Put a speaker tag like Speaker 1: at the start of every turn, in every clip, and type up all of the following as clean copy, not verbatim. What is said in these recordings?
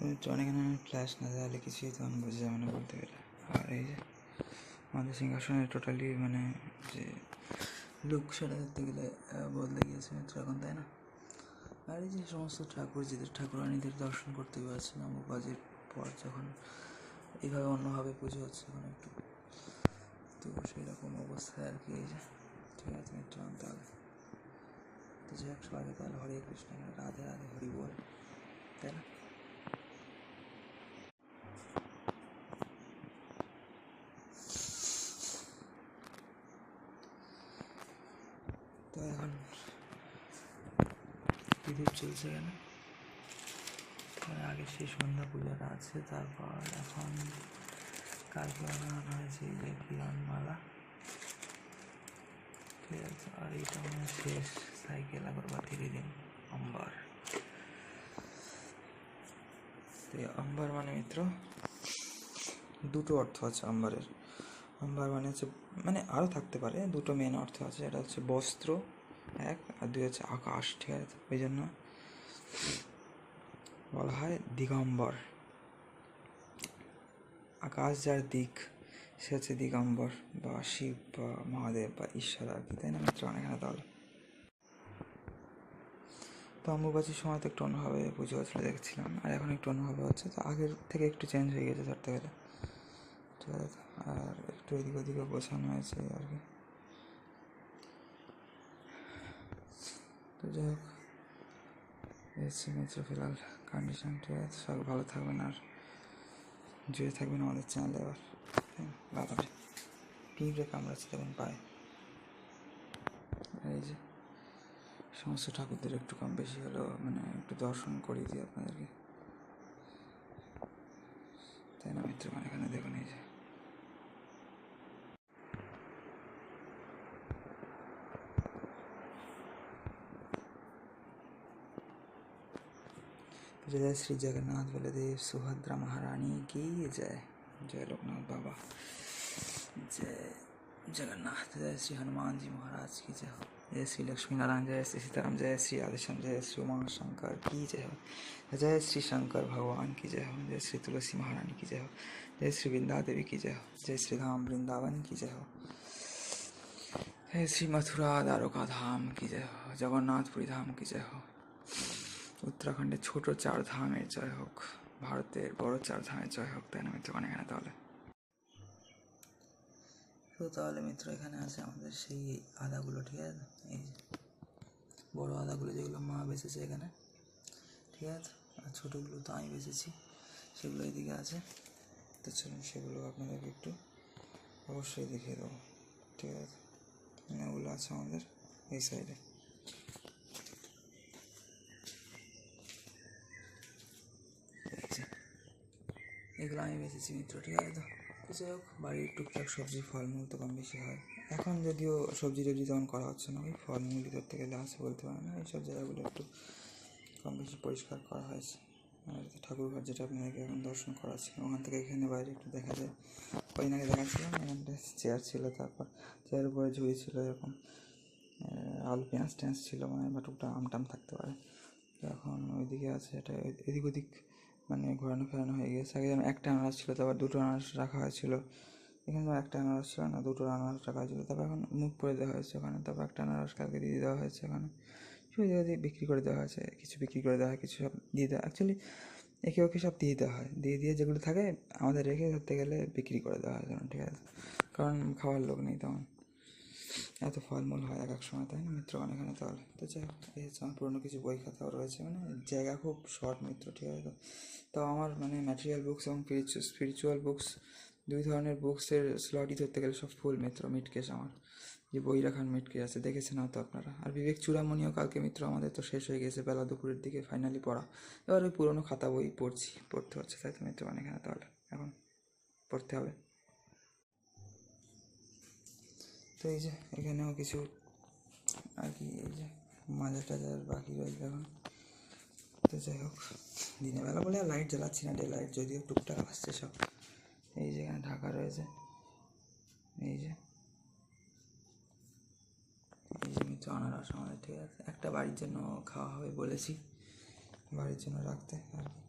Speaker 1: অনেক ফ্ল্যাশ না দেওয়ালে কিছুই তখন বোঝা যাবে না বলতে গেলে। আর এই যে আমাদের সিংহাসনের টোটালি মানে যে লুক সেটা ধরতে গেলে বদলে গিয়েছে মিত্র এখন, তাই না? আর এই যে সমস্ত ঠাকুরজিদের ঠাকুরানীদের দর্শন করতে পারছিলাম বাজির পর, যখন এইভাবে অন্যভাবে পুজো হচ্ছে এখন একটু, তো সেই রকম অবস্থায় আর কি। এই যে ঠিক আছে মিত্র, আনতে হবে তো যে একশো আগে তাহলে হরে কৃষ্ণ, রাধে রাধে, হরি বল, তাই না? তো এখন প্রদীপ চলছে কেন, আগে সেই সন্ধ্যা পূজাটা আছে, তারপর এখন কালকে বানানো হয়েছে এই যে কিরণমালা, ঠিক আছে। আর এইটা মানে শেষ সাইকেল আগরবাতির দিন অম্বার। তো অম্বার মানে মিত্র দুটো অর্থ আছে অম্বারের। অম্বার মানে হচ্ছে, মানে আরও থাকতে পারে, দুটো মেন অর্থ আছে। এটা হচ্ছে বস্ত্র এক, আর দুই হচ্ছে আকাশ, ঠিক আছে। ওই জন্য বলা হয় দিগম্বর। আকাশ যার দিক সে হচ্ছে দিগম্বর, বা শিব বা মহাদেব বা ঈশ্বর আর কি, তাই না মিত্র? অনেকখানে তাহলে তো অম্বুবাচীর সময় তো একটু অন্যভাবে পুজো হচ্ছিলো দেখছিলাম, আর এখন একটু অন্যভাবে হচ্ছে। তো আগের থেকে একটু চেঞ্জ হয়ে গেছে ধরতে গেলে, ঠিক আছে। আর একটু এদিক ওদিকে গোছানো হয়েছে আর কি। তো যাই হোক, এসছি মিত্র ফিলহাল কন্ডিশন, ঠিক আছে। সবাই ভালো থাকবেন আর জুড়ে থাকবেন আমাদের চ্যানেলে। এবার বাবা পিঁপড়ে কামড়াচ্ছে দেখুন পায়ে। এই যে সমস্ত ঠাকুরদের একটু কম বেশি হলেও মানে একটু দর্শন করিয়ে দিই আপনাদেরকে, তাই না মিত্র? মানে এখানে দেখুন এই যে जय श्री जगन्नाथ बलदेव सुभद्रा महारानी की जय, जय लोकनाथ बाबा, जय जगन्नाथ, जय श्री हनुमान जी महाराज की जय हो, जय श्री लक्ष्मी नारायण, जय श्री सीताराम, जय श्री आदिश्याम, जय श्री उमा शंकर की जय हो, जय श्री शंकर भगवान की जय हो, जय श्री तुलसी महारानी की जय हो, जय श्री वृंदा देवी की जय हो, जय श्री धाम वृंदावन की जय हो, जय श्री मथुरा द्वारका धाम की जय हो, जगन्नाथपुरी धाम की जय हो, उत्तराखंडेर छोटो चार धामेर जय होक, भारतेर बड़ो चार धामेर जय होक, তাই না মিত্র? এখানে তাহলে তো তাহলে মিত্র এখানে আছে আমাদের সেই আদাগুলো, ঠিক আছে। এই বড়ো আদাগুলো যেগুলো মা বেঁচেছে এখানে, ঠিক আছে। আর ছোটোগুলো তো আমি বেঁচেছি, সেগুলো এদিকে আছে। তো চলুন সেগুলো আপনাদেরকে একটু অবশ্যই দেখিয়ে দেবো, ঠিক আছে। ওগুলো আছে আমাদের এই সাইডে। এগুলো আমি বেঁচেছি মিত্র, ঠিক আছে। তো যাই হোক, বাড়ির টুকটাক সবজি ফলমূল তো কম বেশি হয়। এখন যদিও সবজি টবজি তেমন করা হচ্ছে না, ওই ফলমূলই ধরতে গেলে আছে বলতে পারে না। এইসব জায়গাগুলো একটু কম বেশি পরিষ্কার করা হয়েছে। আর ঠাকুরঘর যেটা আপনাদেরকে এখন দর্শন করাচ্ছি, ওখান থেকে এখানে বাইরে একটু দেখা যায়। কদিন আগে দেখাচ্ছিলাম, এখানটা চেয়ার ছিল, তারপর চেয়ারের উপরে ঝুড়ি ছিল, এরকম আলু পেঁয়াজ টেঁয়াজ ছিল, মানে বা টুকটাক আমটাম থাকতে পারে। এখন ওইদিকে আছে, এটা এদিক ওদিক মানে ঘোরানো ফেরানো হয়ে গেছে। আগে যেমন একটা আনারস ছিল, তারপর দুটো আনারস রাখা হয়েছিল। এখানে তো একটা আনারস ছিল না, দুটো আনারস রাখা হয়েছিল। তারপর এখন মুখ করে দেওয়া হয়েছে ওখানে, তারপর একটা আনারস কালকে দিয়ে দেওয়া হয়েছে ওখানে। সেই জায়গায় বিক্রি করে দেওয়া হয়েছে, কিছু বিক্রি করে দেওয়া হয়, কিছু সব দিয়ে দেওয়া। অ্যাকচুয়ালি একে ওকে সব দিয়ে দেওয়া হয়, দিয়ে দিয়ে যেগুলো থাকে আমাদের রেখে ধরতে গেলে বিক্রি করে দেওয়া হয় তখন, ঠিক আছে। কারণ খাওয়ার লোক নেই তখন, এত ফলমূল হয় এক এক সময়, তাই না মিত্র? অনেকখানে তাহলে তো যাই হোক, এই হচ্ছে আমার পুরোনো কিছু বই খাতাও রয়েছে, মানে জায়গা খুব শর্ট মিত্র, ঠিক আছে। তো আমার মানে ম্যাটেরিয়াল বুকস এবং স্পিরিচুয়াল বুকস, দুই ধরনের বুকসের স্লটই ধরতে গেলে সব ফুল মিত্র। মিটকেস আমার যে বই রাখার মিটকেস আছে, দেখেছেন হয়তো আপনারা। আর বিবেক চূড়ামণিও কালকে মিত্র আমাদের তো শেষ হয়ে গেছে বেলা দুপুরের দিকে ফাইনালি পড়া। এবার ওই পুরোনো খাতা বই পড়তে হচ্ছে, তাই তো মিত্র? অনেকখানে তাহলে এখন পড়তে হবে। তো এই যে এখানেও কিছু আর কি, এই যে মাজা টাজার বাকি রয়েছে এখন। তো যাই হোক, দিনের বেলা বলে আর লাইট জ্বালাচ্ছি না, ডে লাইট যদিও টুকটাক আসছে সব। এই যে এখানে ঢাকা রয়েছে, এই যে মিত্র আনারস আমাদের, ঠিক আছে। একটা বাড়ির জন্য খাওয়া হবে বলেছি, বাড়ির জন্য রাখতে আর কি।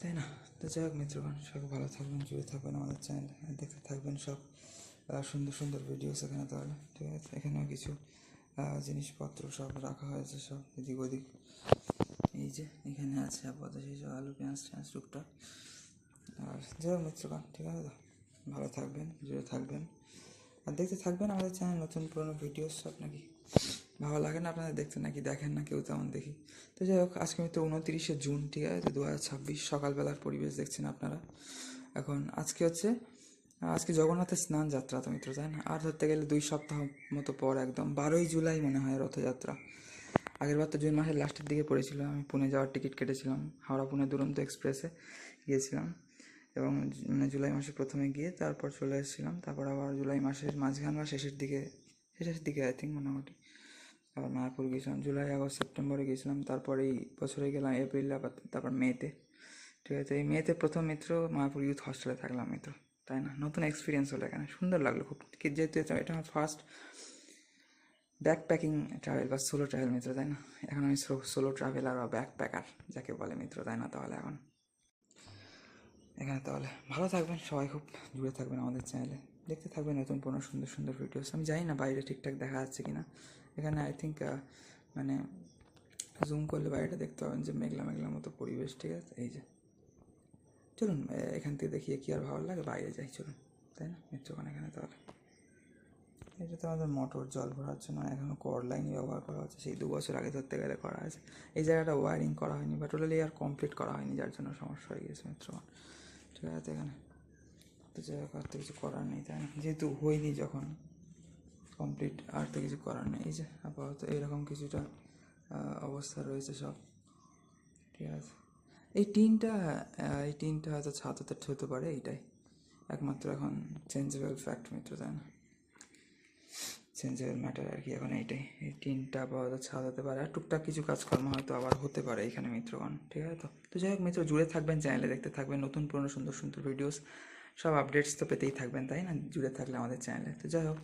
Speaker 1: তাই না? তো যাই হোক মিত্রগণ, সবাই ভালো থাকবেন, জুড়ে থাকবেন আমাদের চ্যানেল, দেখতে থাকবেন সব সুন্দর সুন্দর ভিডিওস এখানে। তাহলে ঠিক আছে, এখানেও কিছু জিনিসপত্র সব রাখা হয়েছে, সব এদিক ওদিক। এই যে এখানে আছে আপাতত সেই সব আলু পেঁয়াজ টেঁয়াজ টুকটাক। আর যাই হোক মিত্রগণ, ঠিক আছে, তো ভালো থাকবেন, জুড়ে থাকবেন আর দেখতে থাকবেন আমাদের চ্যানেল, নতুন পুরোনো ভিডিওস সব। নাকি ভালো লাগে না আপনাদের দেখতে, নাকি দেখেন না কেউ তেমন? দেখি। তো যাই হোক, আজকে মিত্র 29শে জুন, ঠিক আছে, 2026 সকালবেলার পরিবেশ দেখছেন আপনারা। এখন আজকে জগন্নাথের স্নান যাত্রা তো মিত্র, তাই না? আর ধরতে গেলে 2 সপ্তাহ মতো পর একদম 12ই জুলাই মনে হয় রথযাত্রা। আগেরবার তো জুন মাসের লাস্টের দিকে পড়েছিল। আমি পুনে যাওয়ার টিকিট কেটেছিলাম, হাওড়া পুনে দুরন্ত এক্সপ্রেসে গিয়েছিলাম, এবং মানে জুলাই মাসে প্রথমে গিয়ে তারপর চলে এসেছিলাম। তারপর আবার জুলাই মাসের মাঝখান বা শেষের দিকে আই থিঙ্ক মোটামুটি আবার মায়াপুর গিয়েছিলাম। জুলাই আগস্ট সেপ্টেম্বরে গিয়েছিলাম, তারপর এই বছরে গেলাম এপ্রিল, আবার তারপর মেতে। ঠিক আছে, এই মেতে প্রথম মিত্র মায়াপুর ইউথ হস্টেলে থাকলাম মিত্র, তাই না? নতুন এক্সপিরিয়েন্স হলো এখানে, সুন্দর লাগলো খুব। যেহেতু এটা আমার ফার্স্ট ব্যাকপ্যাকিং ট্রাভেল বা সোলো ট্রাভেল মিত্র, তাই না? এখন আমি সোলো ট্রাভেলার বা ব্যাকপ্যাকার যাকে বলে মিত্র, তাই না? তাহলে এখন এখানে তাহলে ভালো থাকবেন সবাই, খুব জুড়ে থাকবেন আমাদের চ্যানেলে, দেখতে থাকবেন নতুন পুরনো সুন্দর সুন্দর ভিডিওস। আমি জানি না বাইরে ঠিকঠাক দেখা যাচ্ছে কি না, এখানে আই থিঙ্ক মানে জুম করলে বাইরেটা দেখতে পাবেন যে মেঘলা মেঘলার মতো পরিবেশ, ঠিক আছে? এই যে চলুন এখান থেকে দেখিয়ে কি আর ভালো লাগে, বাইরে যাই চলুন, তাই না মিত্রগণ? এখানে তাহলে এটা তো আমাদের মোটর জল ভরার জন্য এখনও কর লাইনই ব্যবহার করা হচ্ছে, সেই 2 বছর আগে ধরতে গেলে করা আছে। এই জায়গাটা ওয়ারিং করা হয়নি বা টোটালি আর কমপ্লিট করা হয়নি, যার জন্য সমস্যা হয়ে গেছে মিত্রগণ, ঠিক আছে? এখানে তো যাই হোক, আর তো কিছু করার নেই, তাই না? যেহেতু হয়নি যখন কমপ্লিট, আর তো কিছু করার নেই। এই যে আপাতত এরকম কিছুটা অবস্থা রয়েছে সব, ঠিক আছে? এই টিনটা হয়তো ছাদ হতে পারে, এইটাই একমাত্র এখন চেঞ্জেবল ফ্যাক্ট মিত্র, তাই না? চেঞ্জেবল ম্যাটার আর কি এখন এইটাই। এই টিনটা আপাতত ছাদ হতে পারে, আর টুকটাক কিছু কাজকর্ম হয়তো আবার হতে পারে এখানে মিত্রগণ, ঠিক আছে? তো যাই হোক মিত্র, জুড়ে থাকবেন চ্যানেলে, দেখতে থাকবেন নতুন পুরনো সুন্দর সুন্দর ভিডিওস, সব আপডেটস তো পেতেই থাকবেন, তাই না? জুড়ে থাকলে আমাদের চ্যানেলে। তো যাই হোক,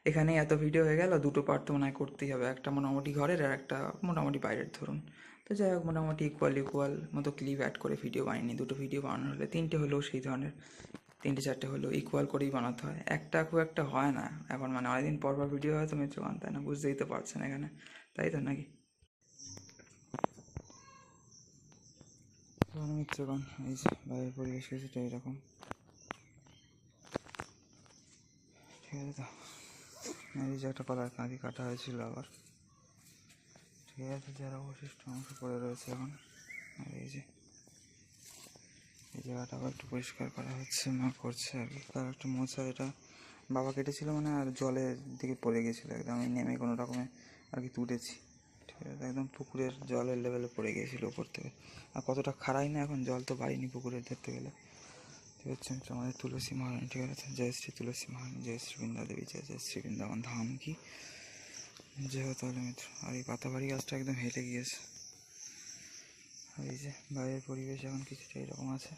Speaker 1: এখানেই এত ভিডিও হয়ে গেল, 2টো পার্ট তো মনে হয় করতেই হবে, একটা মোটামুটি ঘরের আর একটা মোটামুটি বাইরের ধরুন। তো যাই হোক, মোটামুটি ইকুয়াল মতো ক্লিপ অ্যাড করে ভিডিও বানিয়ে 2টো ভিডিও বানানো হলে 3টে হলেও সেই ধরনের, 3টে 4টে হলেও ইকুয়াল করেই বানাতে হয়, একটা খুব একটা হয় না এখন, মানে অনেকদিন পর ভিডিও হয় তো মিত্রগণ, তাই না? বুঝতেই তো পারছেন এখানে, তাই তো নাকি? মিত্রগণ, এই যে বাইরের পরিবেশ কিছুটা এরকম, ঠিক আছে? তো এই যে একটা কলার কাঁদি কাটা হয়েছিল আবার, ঠিক আছে, যারা অবশিষ্ট অংশ পড়ে রয়েছে এখন। আর এই যে এই জায়গাটা আবার একটু পরিষ্কার করা হচ্ছে, মা করছে আর কি, তার একটা মোছা, এটা বাবা কেটেছিল মানে, আর জলের দিকে পড়ে গিয়েছিলো একদম, আমি নেমে কোনো রকমে আর কি তুলেছি, ঠিক আছে? একদম পুকুরের জলের লেভেলে পড়ে গিয়েছিলো ওপর থেকে। আর কতটা খারাই না এখন, জল তো বাড়িনি পুকুরের ধরতে গেলে, ঠিক আছে? আমাদের তুলসী মহারানী, ঠিক আছে? জয় শ্রী তুলসী মহারানী, জয় শ্রী বৃন্দা দেবী, জয় জয় শ্রী বৃন্দাবন ধাম কি জয় হো। তাহলে মিত্র, আর এই পাতাবাড়ি গাছটা একদম হেঁটে গিয়েছে। আর এই যে বাইরের পরিবেশ এখন কিছুটা এরকম আছে,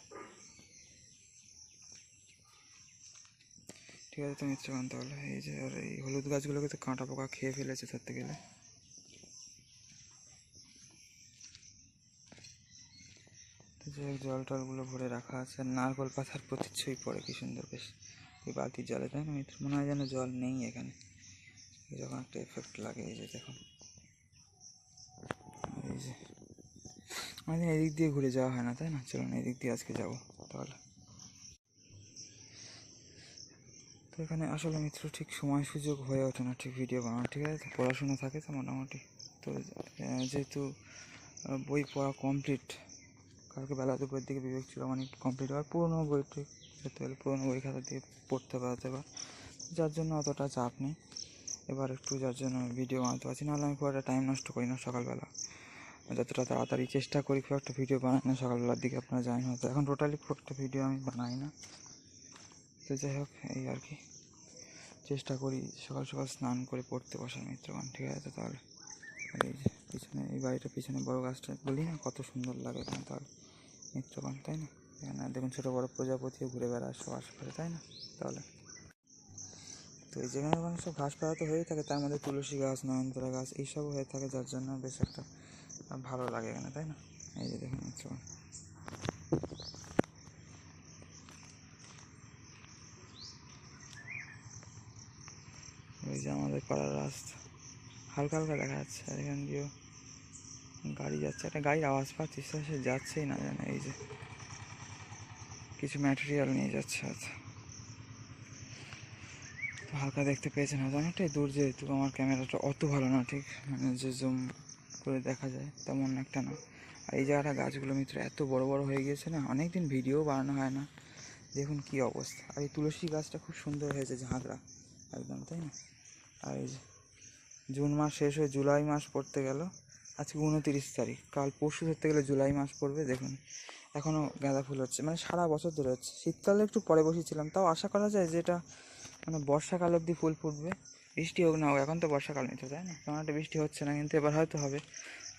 Speaker 1: ঠিক আছে? তো মিত্রগণ, তাহলে এই যে আর এই হলুদ গাছগুলোকে তো কাঁটা পোকা খেয়ে ফেলেছে ধরতে গেলে। তো যে জল টলগুলো ভরে রাখা আছে, আর নারকোল পাতার প্রতিচ্ছবি পড়ে কি সুন্দর বেশ এই বালতির জলে, তাই না মিত্র? মনে হয় যেন জল নেই এখানে, যখন একটা এফেক্ট লাগে। এই যে দেখুন, এই যে আমাদের এদিক দিয়ে ঘুরে যাওয়া হয় না, তাই না? চলুন এদিক দিয়ে আজকে যাবো তাহলে। তো এখানে আসলে মিত্র ঠিক সময় সুযোগ হয়ে ওঠে না ঠিক ভিডিও বানানো, ঠিক আছে? পড়াশোনা থাকে তো মোটামুটি, তো যেহেতু বই পড়া কমপ্লিট, কালকে বেলা 2টোর দিকে বিবেক চূড়ামণি কমপ্লিট হওয়ার, পুরোনো বই ধরতে গেলে পুরোনো বই খাতা দিয়ে পড়তে পারতে পার, যার জন্য অতটা চাপ নেই এবার একটু, যার জন্য ভিডিও বানাতে পারছি। নাহলে আমি খুব একটা টাইম নষ্ট করি না সকালবেলা, যতটা তাড়াতাড়ি চেষ্টা করি খুব একটা ভিডিও বানাই না সকালবেলার দিকে, আপনারা জানেন হয়তো। এখন টোটালি খুব একটা ভিডিও আমি বানাই না। তো যাই হোক, এই আর কি, চেষ্টা করি সকাল সকাল স্নান করে পড়তে বসার মিত্রগণ, ঠিক আছে? তাহলে এই যে পিছনে এই বাড়িটার পিছনে বড় গাছটা বলি না, কত সুন্দর লাগে এখানে তাহলে মিত্রগণ, তাই না? এখানে দেখুন ছোটো বড়ো প্রজাপতিও ঘুরে বেড়ায় সব আশেপাশে, তাই না? তাহলে তো এই যেখানে ওখানে সব ঘাস পাতা তো হয়েই থাকে, তার মধ্যে তুলসী গাছ, নয়নতারা গাছ এইসবও হয়ে থাকে, যার জন্য বেশ একটা ভালো লাগে এখানে, তাই না? এই যে দেখুন মিত্রগণ, ওই যে আমাদের পাড়ার রাস্তা হালকা হালকা দেখা যাচ্ছে, আর এখান দিয়েও গাড়ি যাচ্ছে, একটা গাড়ির আওয়াজ পাচ্ছি, সে যাচ্ছেই না জানে। এই যে কিছু ম্যাটেরিয়াল নিয়ে যাচ্ছে হয়তো, তো হালকা দেখতে পেয়েছেন হয়তো। অনেকটাই দূর, যেহেতু আমার ক্যামেরাটা অত ভালো না, ঠিক মানে যে জুম করে দেখা যায় তেমন একটা না। আর এই জায়গাটা গাছগুলো মিত্র এত বড় বড় হয়ে গিয়েছে না, অনেক দিন ভিডিও বানানো হয় না, দেখুন কি অবস্থা। আর এই তুলসী গাছটা খুব সুন্দর হয়েছে, ঝাঁকড়া একদম, তাই না? আর এই যে জুন মাস শেষ হয়ে জুলাই মাস পড়তে গেল, আজকে 29 তারিখ, কাল পরশু ধরতে গেলে জুলাই মাস পড়বে। দেখুন এখনও গাঁদা ফুল হচ্ছে, মানে সারা বছর ধরে হচ্ছে। শীতকালে একটু পরে বসেছিলাম, তাও আশা করা যায় যে এটা মানে বর্ষাকাল অবধি ফুল ফুটবে, বৃষ্টি হোক না হোক। এখন তো বর্ষাকাল নিতে, তাই না? তেমন একটা বৃষ্টি হচ্ছে না, কিন্তু এবার হয়তো হবে,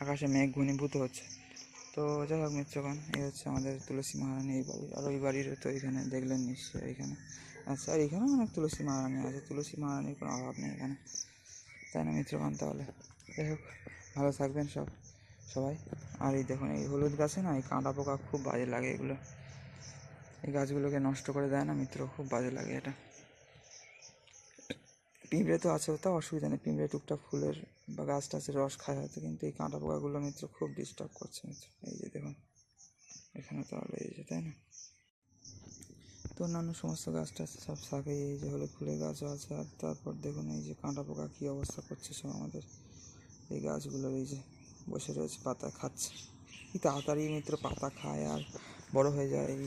Speaker 1: আকাশে মেঘ ঘনীভূত হচ্ছে। তো যাই হোক মিত্রগণ, এই হচ্ছে আমাদের তুলসী মহারানী এই বাড়ির। আর ওই বাড়ির তো এখানে দেখলেন নিশ্চয়ই, এইখানে আচ্ছা, আর এখানেও অনেক তুলসী মহারানী আছে, তুলসী মহারানীর কোনো অভাব নেই এখানে, তাই না মিত্রগণ? তাহলে যাই হোক, ভালো থাকবেন সবাই। আর এই দেখুন, এই হলুদ গাছে না এই কাঁটা পোকা খুব বাজে লাগে, এগুলো এই গাছগুলোকে নষ্ট করে দেয় না মিত্র, খুব বাজে লাগে এটা। পিঁপড়ে তো আছে, তাও অসুবিধা নেই, পিঁপড়ে টুকটাক ফুলের বা গাছ টাছের রস খায় হয়তো, কিন্তু এই কাঁটা পোকাগুলো মিত্র খুব ডিস্টার্ব করছে মিত্র। এই যে দেখুন এখানে, তাহলে এই যে, তাই না? তো অন্যান্য সমস্ত গাছ টাছ সব থাকে, এই যে হলুদ ফুলের গাছও আছে। আর তারপর দেখুন এই যে কাঁটা পোকা কী অবস্থা করছে সব আমাদের এই গাছগুলোর, এই যে বসে রয়েছে পাতা খাচ্ছে। কি তাড়াতাড়ি মিত্র পাতা খায় আর বড় হয়ে যায় এই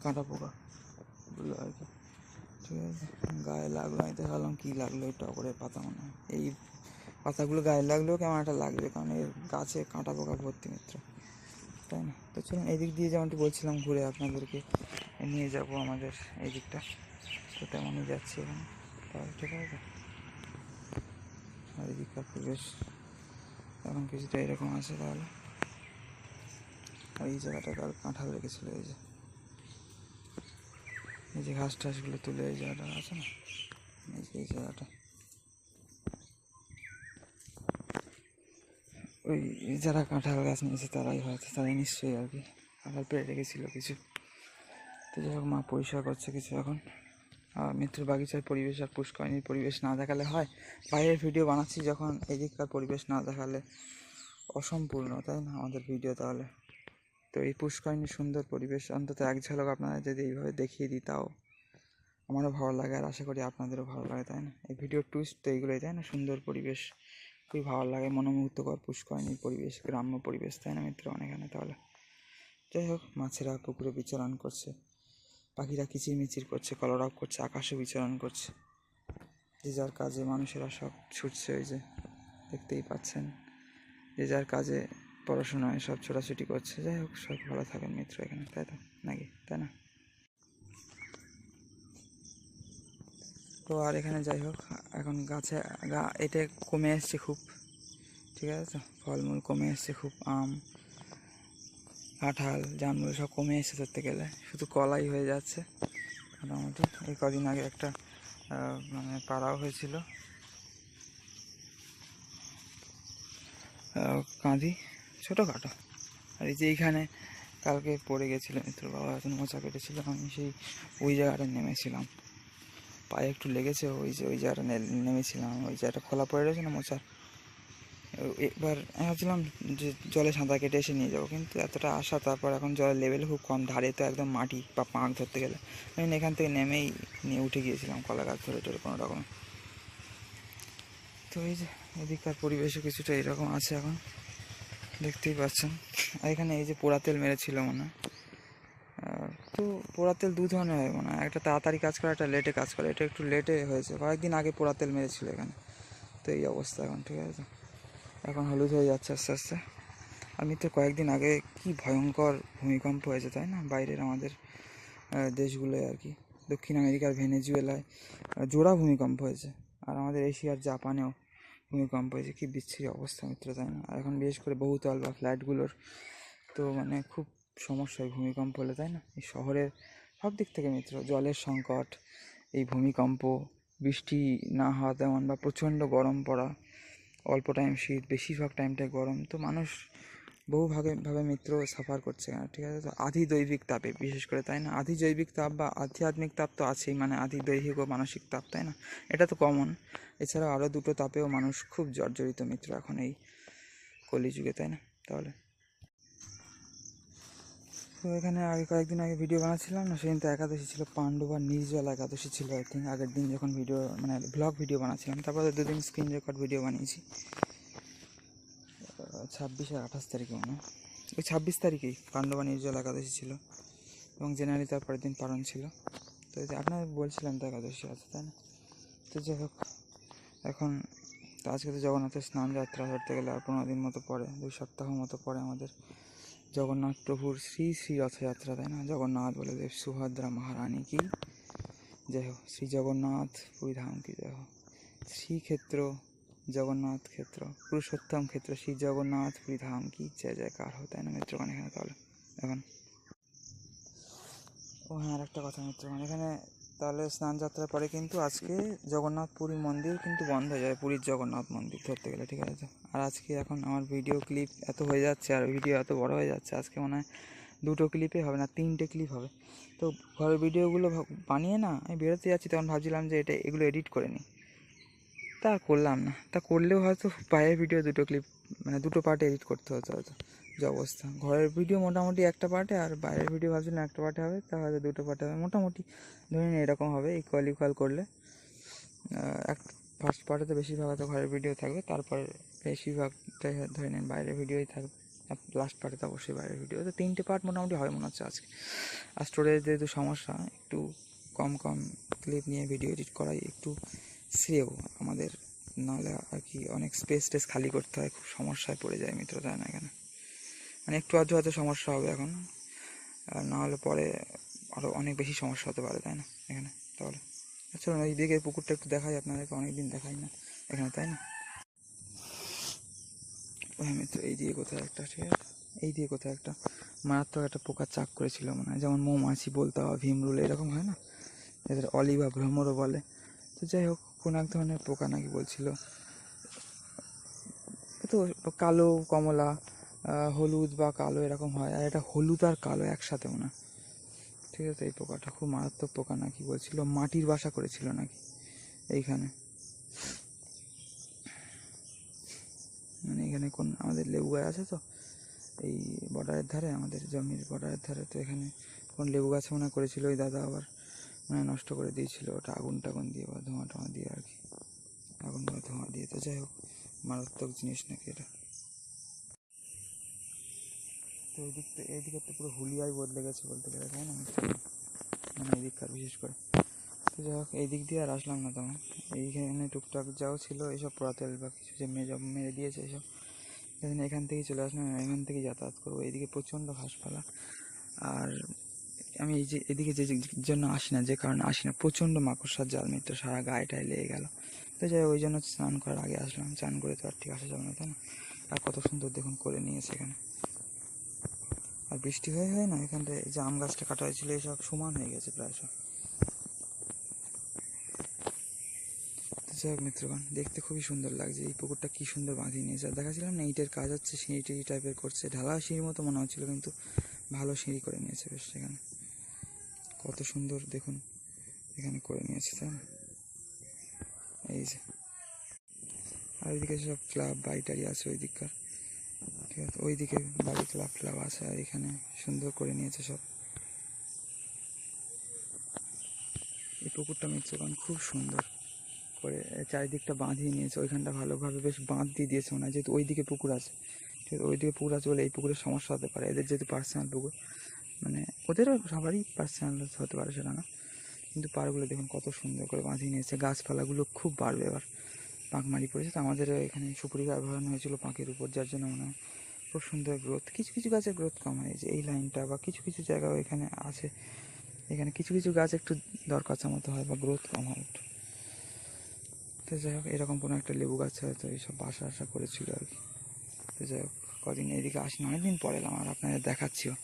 Speaker 1: কাঁটা পোকাগুলো আর কি। ঠিক আছে, গায়ে লাগলো, আমি তো ভাবলাম কী লাগলো, এই টগরের পাতা মনে হয়। এই পাতাগুলো গায়ে লাগলেও কেমন একটা লাগবে, কারণ এর গাছে কাঁটা পোকা ভর্তি মিত্র, তাই না? তো চলুন এই দিক দিয়ে যেমনটি বলছিলাম ঘুরে আপনাদেরকে নিয়ে যাব আমাদের এই দিকটা, তো তেমনই যাচ্ছি এখানে। তাহলে ঠিক আছে, আর এদিককার পরিবেশ এখন কিছুটা এরকম আছে। তাহলে আর এই জায়গাটা কাল কাঁঠাল রেখেছিল, এই যে ঘাস টাসগুলো তুলে এই জায়গাটা আছে না, এই জায়গাটা, ওই যারা কাঁঠাল গাছ নিয়েছে তারাই নিশ্চয়ই আর কি কাঁঠাল পেড়ে রেখেছিল কিছু। তো যাই হোক, মা পরিষ্কার করছে কিছু এখন। আর মিত্র বাগিচার পরিবেশ আর পুষ্করিণীর পরিবেশ না দেখালে হয়? বাইরের ভিডিও বানাচ্ছি যখন, এদিককার পরিবেশ না দেখালে অসম্পূর্ণ, তাই না আমাদের ভিডিও? তাহলে তো এই পুষ্করিণীর সুন্দর পরিবেশ অন্তত এক ঝলক আপনারা যদি এইভাবে দেখিয়ে দিই, তাও আমারও ভালো লাগে, আর আশা করি আপনাদেরও ভালো লাগে, তাই না? এই ভিডিও টুইস্ট তো এইগুলোই, তাই না? সুন্দর পরিবেশ, খুবই ভালো লাগে, মনোমুগ্ধকর পুষ্করিণীর পরিবেশ, গ্রাম্য পরিবেশ, তাই না মিত্র? এখানে তাহলে যাই হোক, মাছেরা পুকুরে বিচরণ করছে, পাখিরা কিচিরমিচির করছে, কলরব করছে, আকাশে বিচরণ করছে, যে যার কাজে মানুষেরা সব ছুটছে, ওই যে দেখতেই পাচ্ছেন, যে যার কাজে পড়াশোনায় সব ছোটাছুটি করছে। যাই হোক, সব ভালো থাকেন মিত্র এখানে, তাই তো নাকি, তাই না? তো আর এখানে যাই হোক, এখন গাছে এটা কমে এসছে খুব, ঠিক আছে তো, ফলমূল কমে এসছে খুব, আম কাঁঠাল জামরুল সব কমে এসছে ধরতে গেলে, শুধু কলাই হয়ে যাচ্ছে মোটামুটি। এই কদিন আগে একটা মানে পাড়াও হয়েছিল কাঁদি, ছোটোখাটো। আর এই যে এইখানে কালকে পড়ে গেছিলো মিত্র, বাবা এখন মোচা কেটেছিল, আমি সেই ওই জায়গাটা নেমেছিলাম, পায়ে একটু লেগেছে, ওই যে ওই জায়গাটা নেমেছিলাম, ওই জায়গাটা খোলা পড়ে রয়েছে না মোচার। এবার আমি ভাবছিলাম যে জলে সাঁতার কেটে এসে নিয়ে যাবো, কিন্তু এতটা আশা, তারপর এখন জলের লেভেল খুব কম, ধারে তো একদম মাটি বা পাঁক ধরতে গেলে, আমি এখান থেকে নেমেই নিয়ে উঠে গিয়েছিলাম কলা গাছ ধরে টরে কোনো রকম। তো এই যে এদিককার পরিবেশও কিছুটা এরকম আছে এখন, দেখতেই পাচ্ছেন। আর এখানে এই যে পোড়া তেল মেরেছিল মনে হয়, তো পোড়া তেল দু ধরনের হয় মনে হয়, একটা তাড়াতাড়ি কাজ করে, একটা লেটে কাজ করে, এটা একটু লেটে হয়েছে, কয়েকদিন আগে পোড়া তেল মেরেছিল এখানে। তো এই অবস্থা এখন, ঠিক আছে, এখন হলুদ হয়ে যাচ্ছে আস্তে আস্তে। আমি তো কয়েকদিন আগে কি ভয়ঙ্কর ভূমিকম্প হয়েছে, তাই না? বাইরের আমাদের দেশগুলোয় আর কি, দক্ষিণ আমেরিকার ভেনেজুয়েলায় জোড়া ভূমিকম্প হয়েছে, আর আমাদের এশিয়ার জাপানেও ভূমিকম্প হয়েছে। কি বিচ্ছিরি অবস্থা মিত্র, তাই না? আর এখন বিশেষ করে বহুতল বা ফ্ল্যাটগুলোর তো মানে খুব সমস্যা হয় ভূমিকম্প হলে, তাই না? এই শহরের সব দিক থেকে মিত্র, জলের সংকট, এই ভূমিকম্প, বৃষ্টি না হওয়া তেমন, বা প্রচণ্ড গরম পড়া, অল্প টাইম শীত, বেশিরভাগ টাইমটাই গরম, তো মানুষ বহু ভাবে মিত্র সাফার করছে এখানে, ঠিক আছে। তো আধি দৈবিক তাপে বিশেষ করে, তাই না? আধি জৈবিক তাপ বা আধ্যাত্মিক তাপ তো আছেই, মানে আধি দৈহিক ও মানসিক তাপ, তাই না? এটা তো কমন। এছাড়াও আরও দুটো তাপেও মানুষ খুব জর্জরিত মিত্র এখন এই কলিযুগে, তাই না? তাহলে তো এখানে আগে কয়েকদিন আগে ভিডিও বানাচ্ছিলাম না, সেদিন তো একাদশী ছিল, পাণ্ডব আর নির্জল একাদশী ছিল আই থিঙ্ক। আগের দিন যখন ভিডিও মানে ব্লগ ভিডিও বানাচ্ছিলাম, তারপরে 2 দিন স্ক্রিন রেকর্ড ভিডিও বানিয়েছি। 26 আর 28 তারিখে মনে হয়, ওই 26 তারিখেই পাণ্ডব আর নির্জল একাদশী ছিল, এবং জেনারেলি তার পরের দিন পালন ছিল। তো আপনার বলছিলাম তো একাদশী আছে, তাই না? তো যাই হোক, এখন তো আজকে তো জগন্নাথের স্নান যাত্রা ধরতে গেলে আর 15 দিন মতো পরে, 2 সপ্তাহ মতো পরে আমাদের জগন্নাথ প্রভুর শ্রী শ্রী রথযাত্রা, তাই না? জগন্নাথ বলে দেব সুভদ্রা মহারানী কি জয় হোক, শ্রী জগন্নাথ পুরী ধাম কি জয় হোক, শ্রীক্ষেত্র জগন্নাথ ক্ষেত্র পুরুষোত্তম ক্ষেত্র শ্রী জগন্নাথ পুরী ধাম কি জয় জয়কার হয়, তাই না মিত্রগণ? এখানে তাহলে এখন হ্যাঁ, আর একটা কথা মিত্রগণ, এখানে তাহলে স্নান যাত্রার পরে কিন্তু আজকে জগন্নাথ পুরী মন্দির কিন্তু বন্ধ হয়ে যাবে, পুরীর জগন্নাথ মন্দির ধরতে গেলে, ঠিক আছে। আর আজকে এখন আমার ভিডিও ক্লিপ এত হয়ে যাচ্ছে আর ভিডিও এত বড় হয়ে যাচ্ছে, আজকে মনে হয় 2টো ক্লিপে হবে না, 3টে ক্লিপ হবে। তো ঘরের ভিডিওগুলো বানিয়ে না আমি বেরোতে যাচ্ছি, তখন ভাবছিলাম যে এগুলো এডিট করে নিই, তা করলাম না। তা করলেও হয়তো বাইরের ভিডিও 2টো ক্লিপ মানে 2টো পার্টে এডিট করতে হতো হয়তো, যে অবস্থা। ঘরের ভিডিও মোটামুটি একটা পার্টে, আর বাইরের ভিডিও ভাবছিলাম একটা পার্টে হবে, তা হয়তো 2টো পার্টে হবে মোটামুটি, ধরে নিন এরকম হবে। ইকুয়াল করলে এক ফার্স্ট পার্টে তো বেশিরভাগ হয়তো ঘরের ভিডিও থাকবে, তারপরে বেশিরভাগটাই ধরে নিন বাইরের ভিডিওই থাকবে, লাস্ট পার্টে তো অবশ্যই বাইরের ভিডিও। তো 3টে পার্ট মোটামুটি হবে মনে হচ্ছে আজকে। আর স্টোরেজ যেহেতু সমস্যা, একটু কম ক্লিপ নিয়ে ভিডিও এডিট করাই একটু শ্রেয় আমাদের, নাহলে আর কি অনেক স্পেস খালি করতে হয়, খুব সমস্যায় পড়ে যায় মিত্র, তাই না? এখানে মানে একটু আধটু হয়তো সমস্যা হবে এখন, আর নাহলে পরে আরও অনেক বেশি সমস্যা হতে পারে, তাই না? এখানে তাহলে আচ্ছা, ওই দিকে পুকুরটা একটু দেখাই আপনাদেরকে, অনেকদিন দেখাই না এখানে, তাই না? হ্যাঁ মিত্র, এই দিকে কোথায় একটা, ঠিক আছে, এই দিকে কোথায় একটা মারাত্মক একটা পোকা চাক করেছিল মনে হয়, যেমন মৌমাছি বলতে হয়, ভীমরুল এরকম হয় না, এদের অলিভা ভ্রমরও বলে। তো যাই হোক, কোন এক ধরনের পোকা নাকি বলছিল, তো কালো কমলা হলুদ বা কালো এরকম হয়, আর এটা হলুদ আর কালো একসাথে মনে হয়, ঠিক আছে। এই পোকাটা খুব মারাত্মক পোকা নাকি বলছিল, মাটির বাসা করেছিল নাকি এইখানে, মানে এখানে কোন আমাদের লেবু গাছ আছে তো এই বর্ডারের ধারে, আমাদের জমির বর্ডারের ধারে, তো এখানে কোন লেবু গাছ মনে করেছিল ওই দাদা, আবার মানে নষ্ট করে দিয়েছিল ওটা আগুন টাগুন দিয়ে বা ধোঁয়া দিয়ে আর কি, আগুন বা ধোঁয়া দিয়ে। তো যাই হোক, মারাত্মক জিনিস নাকি এটা। তো এইদিকে তো পুরো হুলিয়ায় বদলে গেছে বলতে গেলে, তাই না? মানে এদিককার বিশেষ করে। তো যাই হোক, এই দিক দিয়ে আর আসলাম না তেমন, এইখানে টুকটাক যাও ছিল এইসব পোড়াতেল বা কিছু যে মেরে দিয়েছে এইসব, এখান থেকেই চলে আসলাম, এখান থেকেই যাতায়াত করবো। এইদিকে প্রচণ্ড ঘাসপালা, আর আমি এই যে এদিকে যে জন্য আসি না, যে কারণে আসি না, প্রচণ্ড মাকড়সার জাল মিত্র, সারা গায়েটায় লেগে গেল। তো যাই ওই জন্য স্নান করার আগে আসলাম, চান করে তো আর ঠিক আসা যাবে না, তাই না? আর কত সুন্দর দেখুন করে নিয়েছে এখানে, আর বৃষ্টি হয়ে না এখানটায় যে আম গাছটা কাটা হয়েছিল এইসব সমান হয়ে গেছে প্রায় সব। তো যাই হোক মিত্রগণ, দেখতে খুবই সুন্দর লাগছে, এই পুকুরটা কি সুন্দর বাঁধিয়ে নিয়েছে। আর দেখাছিলাম না ইটের কাজ হচ্ছে, সিঁড়ি টিড়ি টাইপের করছে, ঢালা সিঁড়ির মতো মনে হচ্ছিলো, কিন্তু ভালো সিঁড়ি করে নিয়েছে বেশ। সেখানে কত সুন্দর দেখুন এখানে করে নিয়েছে, তাই না? এই যে, আর ওইদিকে সব ক্লাব বাড়ি টাড়ি আছে ওই দিককার, ঠিক আছে, ওইদিকে বাড়ি ক্লাব আছে, আর এখানে সুন্দর করে নিয়েছে সব। এই পুকুরটা মিত্রগণ খুব সুন্দর করে চারিদিকটা বাঁধিয়ে নিয়েছে, ওইখানটা ভালোভাবে বেশ বাঁধ দিয়ে দিয়েছে মনে হয়, যেহেতু ওইদিকে পুকুর আছে, ঠিক আছে, ওইদিকে পুকুর আছে বলে এই পুকুরের সমস্যা হতে পারে, এদের যেহেতু পার্সোনাল পুকুর, মানে ওদেরও সবারই পার্সোনাল হতে পারে সেটা না, কিন্তু পাড়গুলো দেখুন কত সুন্দর করে বাঁধিয়ে নিয়েছে। গাছপালাগুলো খুব বাড়বে এবার, পাঁকমারি পড়েছে, তো আমাদেরও এখানে সুপুরি গাছ ভরানো হয়েছিল পাঁকের উপর, যার জন্য মনে হয় খুব সুন্দর গ্রোথ। কিছু কিছু গাছের গ্রোথ কম হয়েছে এই লাইনটা, বা কিছু কিছু জায়গাও এখানে আছে, এখানে কিছু কিছু গাছ একটু দরকার মতো হয় বা গ্রোথ কম হয় একটু। তো যাই হোক, এরকম কোনো একটা লেবু গাছ হয়তো এইসব বাসা করেছিল আর কি। তো যাই হোক, কদিন এদিকে আসি না, অনেকদিন পরে এলাম, আর আপনাদের দেখাচ্ছিও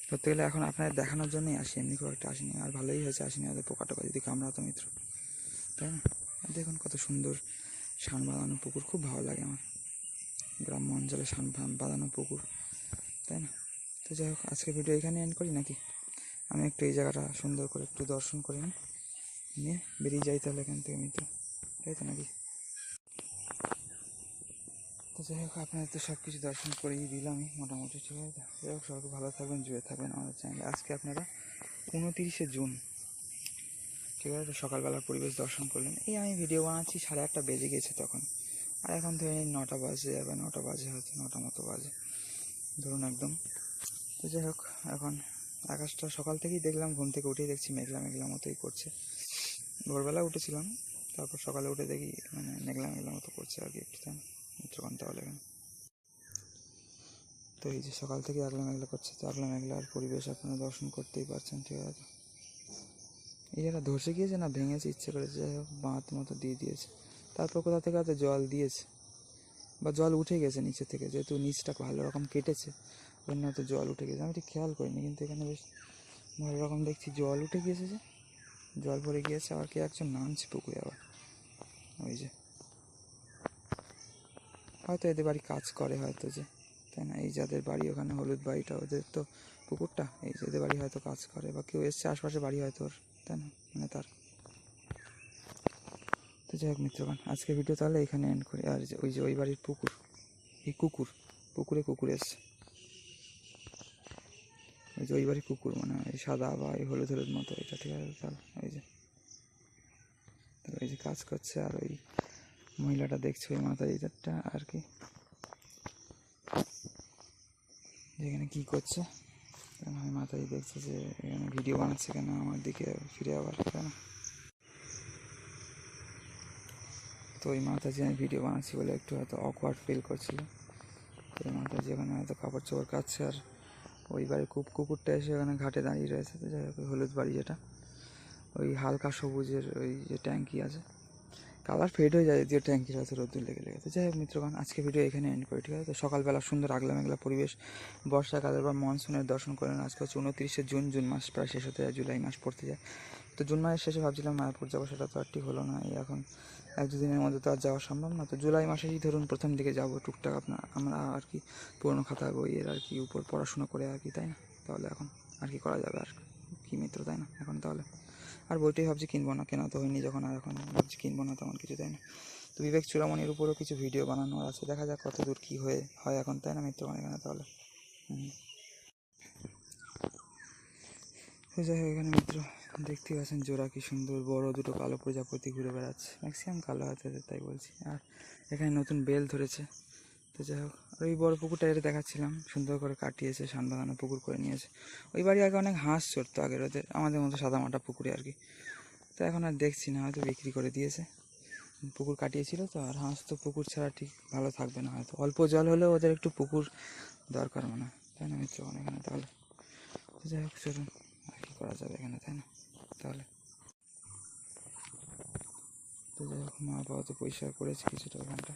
Speaker 1: ধরতে গেলে, এখন আপনাদের দেখানোর জন্যই আসি, এমনি খুব একটা আসিনি। আর ভালোই হয়েছে আসিনি, হয়তো পোকা টোকা যদি কামড়াতো মিত্র, তাই না? আর দেখুন কত সুন্দর শান বাঁধানো পুকুর, খুব ভালো লাগে আমার গ্রাম্য অঞ্চলে শান বাঁধানো পুকুর, তাই না? তো যাই হোক, আজকে ভিডিও এখানে এন্ড করি নাকি? আমি একটু এই জায়গাটা সুন্দর করে একটু দর্শন করে নিয়ে বেরিয়ে যাই তাহলে এখান থেকে মিত্র, তাই তো নাকি? তো যাই হোক, আপনাদের তো সব কিছু দর্শন করেই দিলামই মোটামুটি, ঠিক আছে? যাই হোক, সবাই ভালো থাকবেন, জুড়ে থাকবেন আমাদের চ্যানেলে। আজকে আপনারা 29শে জুন, ঠিক আছে, সকালবেলার পরিবেশ দর্শন করলেন। এই আমি ভিডিও বানাচ্ছি 8:30 বেজে গেছে তখন, আর এখন ধরে নিন 9টা বাজে, এবার 9টা বাজে, হয়তো 9টা মতো বাজে ধরুন একদম। তো যাই হোক, এখন আকাশটা সকাল থেকেই দেখলাম, ঘুম থেকে উঠেই দেখছি মেঘলা মেঘলা মতোই করছে। ভোরবেলা উঠেছিলাম, তারপর সকালে উঠে দেখি মানে মেঘলা মেঘলা মতো করছে আর কি একটু, তাই না মিত্রগণ? তাহলে এখানে তো এই যে সকাল থেকে আগলা মেঘলা করছে, তো আগলা মেঘলার পরিবেশ আপনারা দর্শন করতেই পারছেন, ঠিক আছে? এই যারা ধসে গিয়েছে না, ভেঙেছে ইচ্ছে করেছে, যাই হোক বাঁধ মতো দিয়ে দিয়েছে। তারপর কোথা থেকে হয়তো জল দিয়েছে বা জল উঠে গেছে নিচে থেকে, যেহেতু নিচটা ভালো রকম কেটেছে ওই জন্য হয়তো জল উঠে গেছে। আমি ঠিক খেয়াল করিনি, কিন্তু এখানে বেশ ভালো রকম দেখছি জল উঠে গিয়েছে, যে জল ভরে গিয়েছে। আর কে একজন নামছে পুকুরে আবার, ওই যে হয়তো এদের বাড়ি কাজ করে হয়তো, যে তাই না? এই যাদের বাড়ি ওখানে হলুদ বাড়িটা, ওদের তো পুকুরটা, এই যে এদের বাড়ি হয়তো কাজ করে, বা কেউ এসছে আশপাশে বাড়ি হয়তো ওর, তাই না? মানে তার। তো যাই হোক মিত্রগণ, আজকে ভিডিও তাহলে এখানে এন্ড করি। আর ওই যে ওই বাড়ির পুকুর, এই কুকুর এসছে, ওই যে ওই বাড়ির কুকুর, মানে এই সাদা বা এই হলুদ হলুদ মতো এটা, ঠিক আছে? তাহলে ওই যে কাজ করছে, আর ওই মহিলাটা দেখছে ওই মাতারিটা আর কি, যেখানে কী করছে। কেন ওই মাতারি দেখছে যে এখানে ভিডিও বানাচ্ছে কেন আমার দিকে ফিরে আবার, কেন? তো ওই মাতাজি আমি ভিডিও বানাচ্ছি বলে একটু হয়তো অকওয়ার্ড ফিল করছিল। তো ওই মাতাজি ওখানে হয়তো কাপড় চোপড় কাচ্ছে, আর ওই বাড়ির কুকুরটা এসে ওখানে ঘাটে দাঁড়িয়ে রয়েছে। তো যাই হোক, হলুদ বাড়ি যেটা, ওই হালকা সবুজের ওই যে ট্যাঙ্কি আছে, কালার ফেড হয়ে যায় যদিও ট্যাঙ্কির হয়তো রোদ্দুর লেগে লেগে। তো যাই হোক মিত্রগণ, আজকে ভিডিও এখানে এন্ড করি, ঠিক আছে? তো সকালবেলা সুন্দর আগলা মেঘলা পরিবেশ, বর্ষাকালের বা মনসুনের দর্শন করেন। আজকে হচ্ছে 29শে জুন, জুন মাস প্রায় শেষ হতে যায়, জুলাই মাস পড়তে যায়। তো জুন মাসের শেষে ভাবছিলাম মায়াপুর যাবো, সেটা তো আর ঠিক হলো না। এই এখন 1-2 দিনের মধ্যে তো আর যাওয়া সম্ভব না। তো জুলাই মাসেই ধরুন প্রথম দিকে যাবো টুকটাক, আমরা আর কি পুরোনো খাতা বইয়ের আর কি উপর পড়াশোনা করে আর কি, তাই না? তাহলে এখন আর কি করা যাবে, আর কি মিত্র, তাই না? এখন তাহলে আর বইটাই ভাবছি কিনবো না, কেনা তো হয়নি যখন, আর এখন ভাবছি কিনবো না তেমন কিছু, তাই না? তো বিবেক চূড়ামণির উপরেও কিছু ভিডিও বানানোর আছে, দেখা যাক কত দূর কী হয় এখন, তাই না মিত্রগণ? এখানে তাহলে তো যাই হোক, এখানে মিত্র দেখতে পাচ্ছেন জোড়া কি সুন্দর বড় দুটো কালো প্রজাপতি ঘুরে বেড়াচ্ছে, ম্যাক্সিমাম কালো হয়তো, তাই বলছি। আর এখানে নতুন বেল ধরেছে। তো যাই হোক, আর ওই বড়ো পুকুরটা এটা দেখাচ্ছিলাম, সুন্দর করে কাটিয়েছে, সান বাঁধানো পুকুর করে নিয়েছে। ওই বাড়ি আগে অনেক হাঁস চড়তো আগের, ওদের আমাদের মতো সাদা মাটা পুকুরে আর কি। তো এখন আর দেখছি না, হয়তো বিক্রি করে দিয়েছে, পুকুর কাটিয়েছিল তো। আর হাঁস তো পুকুর ছাড়া ঠিক ভালো থাকবে না, হয়তো অল্প জল হলেও ওদের একটু পুকুর দরকার মনে হয়, তাই না মিত্রগণ? এখানে তাহলে যাই হোক, চলুন আর কি করা যাবে এখানে, তাই না? তাহলে তো যাই হোক, মা বাবা তো পরিষ্কার করেছে কিছুটা ওখানটা,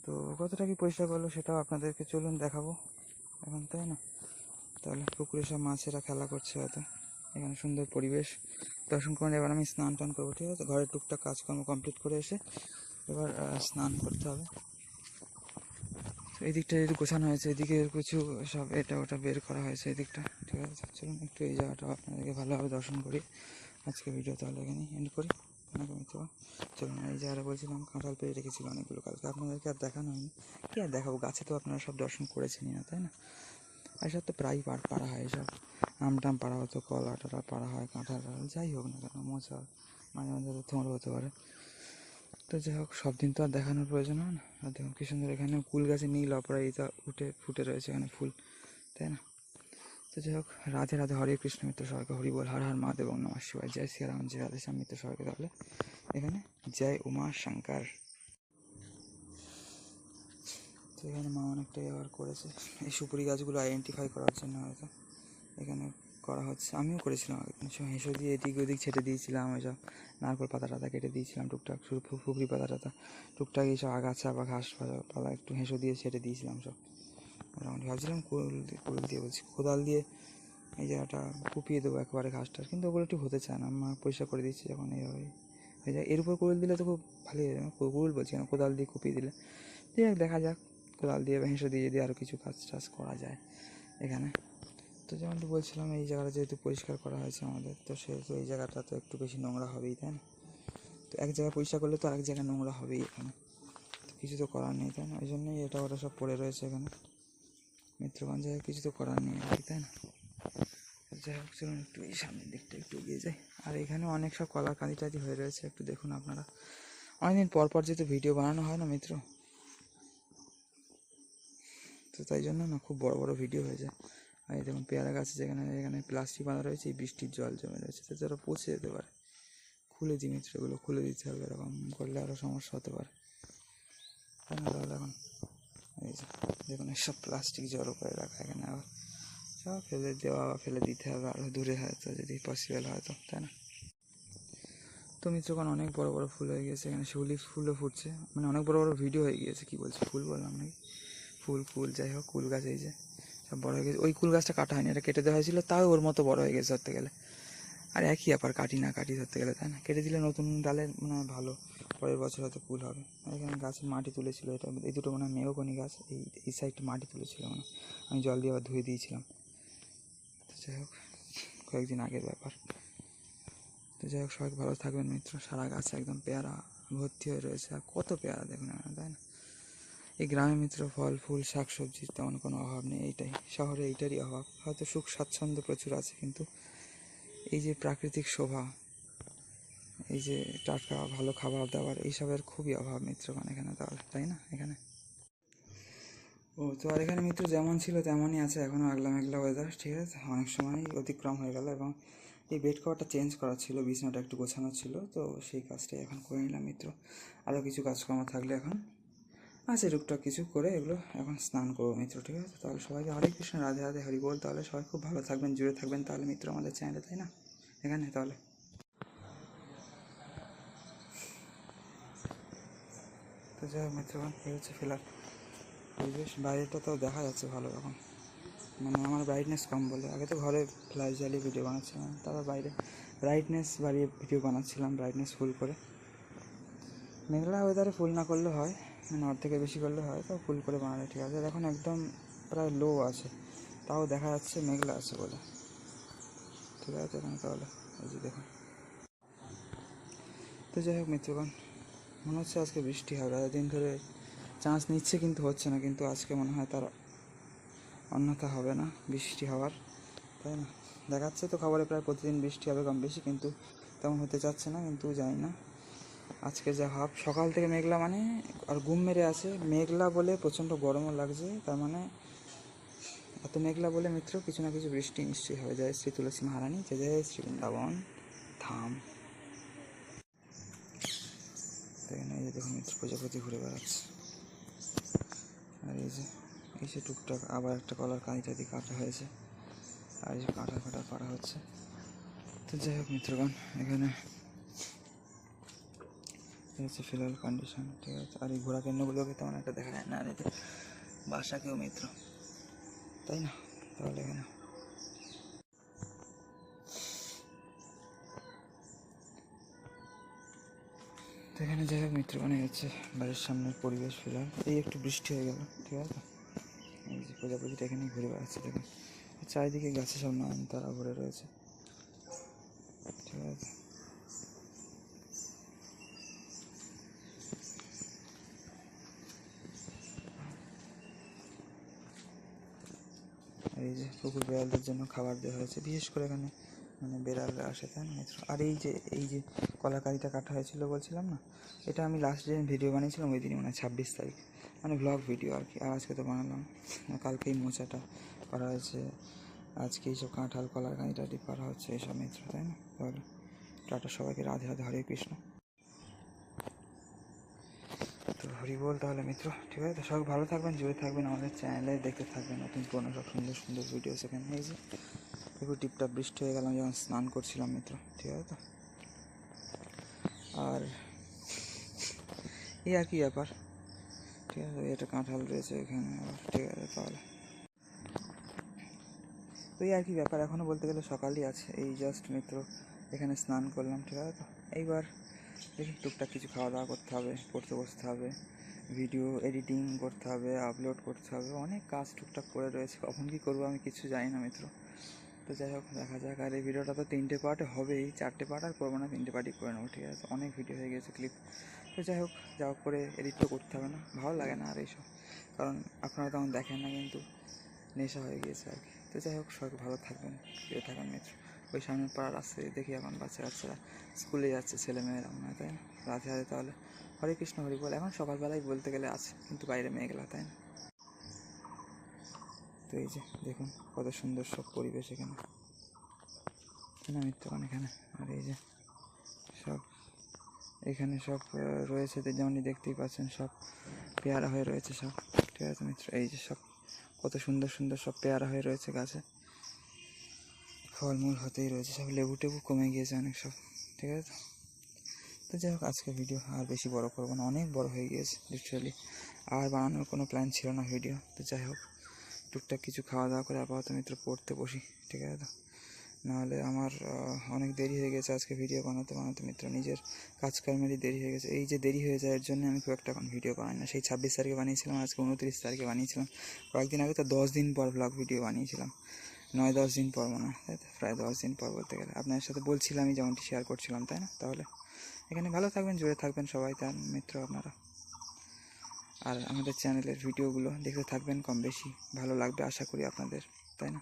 Speaker 1: তো কতটা কি পরিষ্কার করলো সেটাও আপনাদেরকে চলুন দেখাবো এখন, তাই না? তাহলে পুকুরে সব মাছেরা খেলা করছে হয়তো, এখানে সুন্দর পরিবেশ দর্শন করে এবার আমি স্নান টান করবো, ঠিক আছে? ঘরের টুকটাক কাজকর্ম কমপ্লিট করে এসে এবার স্নান করতে হবে। তো এই দিকটা যেহেতু গোছানো হয়েছে, এদিকে কিছু সব এটা ওটা বের করা হয়েছে এদিকটা, ঠিক আছে? চলুন একটু এই জায়গাটাও আপনাদেরকে ভালোভাবে দর্শন করি। আজকে ভিডিও তাহলে এখানেই এন্ড করি, আপনাকে মিত্র। চলুন, এই জায়গাটা বলছিলাম কাঁঠাল পেরে রেখেছিল অনেকগুলো, কালকে আপনাদেরকে আর দেখানো হয়নি, কি আর দেখাবো, গাছে তো আপনারা সব দর্শন করেছেনই না, তাই না? আর এসব তো প্রায়ই পাড়া হয়, এসব আমটাম পাড়া হতো, কলা টলা পাড়া হয়, কাঁঠাল যাই হোক না কেন, মোচা মাঝে মাঝে থোঁড়ো হতে পারে। তো যাই হোক, সব দিন তো আর দেখানোর প্রয়োজন হয় না। আর দেখুন কি সুন্দর, এখানে কুল গাছে নীল অপরাজিতা ফুটে রয়েছে এখানে ফুল, তাই না? তো যাই হোক, রাধে রাধে, হরে কৃষ্ণ মিত্র সবাইকে, হরি বল, হর হর মহাদেব, ওম নমঃ শিবায়, জয় শ্রীরাম, জয় রাধে শ্যাম মিত্র সবাইকে। তাহলে এখানে জয় উমা শঙ্কর। তো এখানে মা অনেকটাই আবার করেছে এই সুপুরি গাছগুলো আইডেন্টিফাই করার জন্য, হয়তো এখানে করা হচ্ছে। আমিও করেছিলাম আগে, হেঁসো দিয়ে এদিক ওদিক ছেটে দিয়েছিলাম, ওইসব নারকোল পাতা টাতা কেটে দিয়েছিলাম টুকটাক, ফুকরি পাতা টাতা টুকটাক, এইসব আগাছা বা ঘাস পালা একটু হেঁসো দিয়ে ছেটে দিয়েছিলাম সব মোটামুটি। ভাবছিলাম কুড়ুল দিয়ে বলছি, কোদাল দিয়ে এই জায়গাটা কুপিয়ে দেবো একবারে ঘাসটার, কিন্তু ওগুলো একটু হতে চায় না। মা পরিষ্কার করে দিচ্ছি যখন এইভাবে হয়ে যায়, এর উপর কুড়ুল দিলে তো খুব ভালোই হয়। কুড়ুল বলছি না, কোদাল দিয়ে কুপিয়ে দিলে, ঠিক আছে দেখা যাক কোদাল দিয়ে ভেঙে দিয়ে যদি আরও কিছু কাজ টাজ করা যায় এখানে। তো যেমনটি বলছিলাম, এই জায়গাটা যেহেতু পরিষ্কার করা হয়েছে আমাদের, তো সেহেতু এই জায়গাটা তো একটু বেশি নোংরা হবেই, তাই না? তো এক জায়গায় পরিষ্কার করলে তো আরেক জায়গায় নোংরা হবেই এখানে, তো কিছু তো করার নেই, তাই না? ওই জন্যই এটা ওটা সব পড়ে রয়েছে এখানে মিত্রগঞ্জ, জায়গায় কিছু তো করার নেই আর কি, তাই না? যাই হোক, চলুন একটু এই সামনের দিকটা একটু এগিয়ে যাই। আর এখানে অনেক সব কলার কাঁদি টাদি হয়ে রয়েছে, একটু দেখুন আপনারা। অনেকদিন পর পর যেহেতু ভিডিও বানানো হয় না মিত্র, তো তাই জন্য না খুব বড় বড় ভিডিও হয়ে যায়। আর এই দেখুন পেয়ারা গাছ, যেখানে এখানে প্লাস্টিক বাঁধা রয়েছে, এই বৃষ্টির জল জমে রয়েছে, তো যারা পচে যেতে পারে। খুলে দিই মিত্র, এগুলো খুলে দিতে হবে, এরকম করলে আরও সমস্যা হতে পারে, তাই না? তাহলে এখন এই যে দেখুন এসব প্লাস্টিক জড়ো করে রাখা এখানে, আবার সব ফেলে দেওয়া বা ফেলে দিতে হবে আরও দূরে, হয়তো যদি পসিবল হয় তো, তাই না? তো মিত্রগণ অনেক বড় বড় ফুল হয়ে গিয়েছে এখানে, শিউলি ফুলও ফুটছে, মানে অনেক বড় বড় ভিডিও হয়ে গিয়েছে। কী বলছি, ফুল বললাম নাকি, ফুল যাই হোক, কুল গাছ এই যে সব বড় হয়ে গেছে। ওই কুল গাছটা কাটা হয়নি, এটা কেটে দেওয়া হয়েছিল, তাও ওর মতো বড় হয়ে গেছে ধরতে গেলে। আর একই ব্যাপার, কাটি না কাটি ধরতে গেলে, তাই না? কেটে দিলে নতুন ডালে মনে হয় ভালো, পরের বছর হয়তো কুল হবে। আর এখানে গাছের মাটি তুলেছিল, এটা এই দুটো মনে হয় মেহগনি গাছ, এই সাইডটা মাটি তুলেছিল মানে, আমি জল দিয়ে আবার ধুয়ে দিয়েছিলাম। তো যাই হোক, কয়েকদিন আগের ব্যাপার। তো যাই হোক, সবাই ভালো থাকবেন মিত্র। সারা গাছ একদম পেয়ারা ভর্তি হয়ে রয়েছে, আর কত পেয়ারা দেখুন, তাই না? এই গ্রামে মিত্র ফল ফুল শাক সবজির তেমন কোনো অভাব নেই, এইটাই শহরে, এইটারই অভাব। হয়তো সুখ স্বাচ্ছন্দ্য প্রচুর আছে, কিন্তু এই যে প্রাকৃতিক শোভা, এই যে টাটকা ভালো খাবার দাবার, এইসবের খুবই অভাব মিত্রগণ এখানে, তাহলে তাই না? এখানে তো আর এখানে মিত্র যেমন ছিল তেমনই আছে এখনও, আগলা মেঘলা ওয়েদার, ঠিক আছে? অনেক সময় অতিক্রম হয়ে গেল, এবং এই বেড কভারটা চেঞ্জ করা ছিল, বিছানাটা একটু গোছানো ছিল, তো সেই কাজটাই এখন করে নিলাম মিত্র। আরও কিছু কাজকর্ম থাকলে এখন আছে টুকটাক কিছু করে, এগুলো এখন স্নান করবো মিত্র, ঠিক আছে? তাহলে সবাইকে হরে কৃষ্ণ, রাধে রাধে, হরি বল। তাহলে সবাই খুব ভালো থাকবেন, জুড়ে থাকবেন তাহলে মিত্র আমাদের চ্যানেলে, তাই না? এখানে তাহলে তো যাই হোক মিত্রগণ, এই হচ্ছে ফিলার পরিবেশ। বাইরেটা তো দেখা যাচ্ছে ভালো রকম, মানে আমার ব্রাইটনেস কম বলে, আগে তো ঘরে ফ্ল্যাশ জ্বালিয়ে ভিডিও বানাচ্ছিলাম, তারপর বাইরে ব্রাইটনেস বাড়িয়ে ভিডিও বানাচ্ছিলাম, ব্রাইটনেস ফুল করে। মেঘলা ওয়েদারে ফুল না করলে হয়, মানে অর্ধেকের বেশি করলে হয়, তো ফুল করে বানালে ঠিক আছে। এখন একদম প্রায় লো আছে, তাও দেখা যাচ্ছে মেঘলা আছে বলে, ঠিক আছে এখানে তাহলে। এই যে দেখুন, তো যাই হোক মিত্রগণ, মনে হচ্ছে আজকে বৃষ্টি হবে, এতদিন ধরে চান্স নিচ্ছে কিন্তু হচ্ছে না, কিন্তু আজকে মনে হয় তার অন্যথা হবে না বৃষ্টি হওয়ার, তাই না? দেখাচ্ছে তো খবরে প্রায় প্রতিদিন বৃষ্টি হবে কম বেশি, কিন্তু তেমন হতে চাচ্ছে না, কিন্তু জানি না আজকে যা ভাব, সকাল থেকে মেঘলা মানে, আর ঘুম মেরে আছে মেঘলা বলে প্রচণ্ড গরমও লাগছে, তার মানে এত মেঘলা বলে মিত্র কিছু না কিছু বৃষ্টি নিশ্চয়ই হবে। জয় শ্রী তুলসী মহারানী, জয় জয় শ্রী বৃন্দাবন ধাম। এখানে এই যে দেখুন মিত্র, প্রজাপতি ঘুরে বেড়াচ্ছে। আর এই যে টুকটাক আবার একটা কলার কাঁদি টাদি কাটা হয়েছে, আর এই যে কাঁঠাল ফাটাল পাড়া হচ্ছে। তো যাই হোক মিত্রগণ, এখানে হচ্ছে ফিলহাল কন্ডিশন, ঠিক আছে? আর এই ঘোড়া কেন্দ্রগুলোকে তেমন একটা দেখা যায় না, আর এতে বাসাকেও মিত্র, তাই না? তাহলে এখানে তো এখানে যাই হোক মিত্রগণ, হচ্ছে বাড়ির সামনের পরিবেশ ফিলহাল। এই একটু বৃষ্টি হয়ে গেল, ঠিক আছে? এই যে প্রজাপতিটা এখানেই ঘুরে বেড়াচ্ছে দেখুন, চারিদিকে গাছে সব নয়নতারা ভরে রয়েছে, ঠিক আছে? আর এই যে কুকুর বিড়ালদের জন্য খাবার দেওয়া হয়েছে, বিশেষ করে এখানে মানে বেড়ালরা আসে, তাই না মিত্র? আর এই যে কলাকারিটা কাটা হয়েছিল বলছিলাম না, এটা আমি লাস্ট দিন ভিডিও বানিয়েছিলাম, ওই দিনই মানে 26 তারিখ, মানে ব্লগ ভিডিও আর কি। আর আজকে তো বানালাম, কালকেই মোচাটা করা হয়েছে, আজকে এইসব কাঁঠাল কলার কাঁদিটা করা হচ্ছে এইসব মিত্র, তাই না? তাহলে টাটা সবাইকে, রাধে রাধে, হরে কৃষ্ণ। তো হরি বল তাহলে মিত্র, ঠিক আছে? তো সবাই ভালো থাকবেন, জুড়ে থাকবেন আমাদের চ্যানেলে, দেখতে থাকবেন নতুন পুরোনো সব সুন্দর সুন্দর ভিডিও সেখানে। এই যে একটু টিপটাপ বৃষ্টি হয়ে গেলাম যখন স্নান করছিলাম মিত্র, ঠিক আছে? তো আর এই আর কি ব্যাপার, ঠিক আছে? এটা কাঁঠাল রয়েছে এখানে আবার, ঠিক আছে? তাহলে তো এই আর কি ব্যাপার, এখনও বলতে গেলে সকালই আছে, এই জাস্ট মিত্র এখানে স্নান করলাম, ঠিক আছে? তো এইবার দেখি টুকটাক কিছু খাওয়া দাওয়া করতে হবে, পড়তে বসতে হবে, ভিডিও এডিটিং করতে হবে, আপলোড করতে হবে, অনেক কাজ টুকটাক করে রয়েছে। কখন কী করবো আমি কিছু জানি না মিত্র। তো যাই হোক, দেখা যাক। আর এই ভিডিওটা তো 3টে পার্টে হবেই, 4টে পার্ট আর করবো না, 3টে পার্টই করে নেবো, ঠিক আছে? অনেক ভিডিও হয়ে গেছে ক্লিপ। তো যাই হোক, যা হোক করে এডিট তো করতে হবে না, ভালো লাগে না আর এইসব, কারণ আপনারা তখন দেখেন না, কিন্তু নেশা হয়ে গিয়েছে আর কি। তো যাই হোক, সবাই ভালো থাকবেন, প্রিয় থাকবেন মিত্র। ওই সামনের পাড়ার রাস্তায় দেখি এখন বাচ্চা কাচ্চারা স্কুলে যাচ্ছে, ছেলেমেয়েরা মনে হয়, তাই না? রাতে রাতে তাহলে হরে কৃষ্ণ হরি বল, এখন সকালবেলায় বলতে গেলে আছে, কিন্তু বাইরে মেঘলা, তাই না? তো এই যে দেখুন কত সুন্দর সব পরিবেশ এখানে, না মিত্রগণ এখানে। আর এই যে সব এখানে সব রয়েছে, যেমনই দেখতেই পাচ্ছেন, সব পেয়ারা হয়ে রয়েছে সব, ঠিক আছে মিত্র? এই যে সব কত সুন্দর সুন্দর সব পেয়ারা হয়ে রয়েছে গাছে, ফলমূল হতেই রয়েছে সব, লেবু টেবু কমে গিয়েছে অনেক সব, ঠিক আছে? তো যাই হোক, আজকে ভিডিও আর বেশি বড় করবো না, অনেক বড় হয়ে গিয়েছে লিটারালি, আর বানানোর কোনো প্ল্যান ছিল না ভিডিও। তো যাই হোক, টুকটাক কিছু খাওয়া দাওয়া করে আপাতত মিত্র পড়তে বসি, ঠিক আছে? তো নাহলে আমার অনেক দেরি হয়ে গেছে আজকে ভিডিও বানাতে বানাতে মিত্র, নিজের কাজকর্মেরই দেরি হয়ে গেছে। এই যে দেরি হয়ে যায় এর জন্য আমি খুব একটা এখন ভিডিও বানাই না। সেই 26 তারিখে বানিয়েছিলাম, আজকে 29 তারিখে বানিয়েছিলাম, কয়েকদিন আগে তো 10 দিন পর ব্লগ ভিডিও বানিয়েছিলাম, 9-10 দিন পর মনে হয়, তাই তো? প্রায় 10 দিন পর বলতে গেলে, আপনার সাথে বলছিলামই, যেমনটি শেয়ার করছিলাম, তাই না? তাহলে এখানে ভালো থাকবেন, জুড়ে থাকবেন সবাই, তার মিত্র আপনারা। আর আমাদের চ্যানেলের ভিডিওগুলো দেখতে থাকবেন, কম বেশি ভালো লাগবে আশা করি আপনাদের, তাই না?